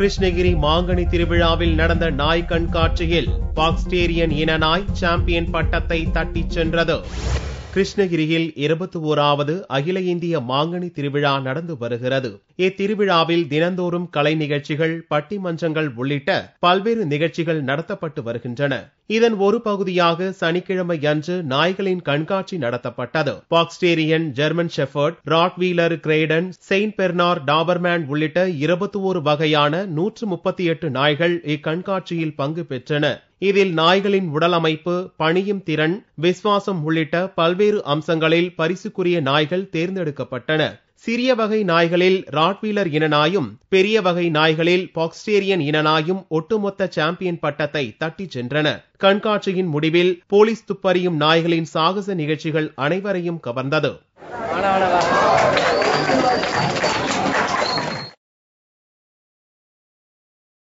கிருஷ்ணகிரி மாங்கனி திருவிழாவில் நடந்த நாய் கண்காட்சியில் பாக்ஸ்டேரியன் இன நாய் சாம்பியன் பட்டத்தை தட்டிச் சென்றது. கிருஷ்ணகிரியில் 21வது அகில இந்திய மாங்கனி திருவிழா நடந்து வருகிறது. இத்திருவிழாவில் தினந்தோறும் கலை நிகழ்ச்சிகள், பட்டிமன்றங்கள் உள்ளிட்ட பல்வேறு நிகழ்ச்சிகள் நடத்தப்பட்டு வருகின்றன. இதன் ஒரு பகுதியாக சனிக்கிழமை அன்று நாய்களின் கண்காட்சி நடத்தப்பட்டது. பாக்ஸ்டேரியன், German shepherd, Rottweiler, great Dane, Saint Bernard, Doberman உள்ளிட்ட 21 வகையான 138 நாய்கள் இக்கண்காட்சியில் பங்கு பெற்றன. இதில் நாய்களின் உடல் அமைப்பு, பணியும் திறன், விசுவாசம் உள்ளிட்ட பல்வேறு அம்சங்களில் பரிசுக்குரிய நாய்கள் தேர்ந்தெடுக்கப்பட்டன. சிறிய வகை நாய்களில் ராட்வீலர் இன நாயும், பெரிய வகை நாய்களில் பாக்ஸ்டேரியன் இன நாயும் ஒட்டுமொத்த சாம்பியன் பட்டத்தை தட்டிச் சென்றன. கண்காட்சியின் முடிவில் போலீஸ் துப்பறியும் நாய்களின் சாகச நிகழ்ச்சிகள் அனைவரையும் கவர்ந்தது.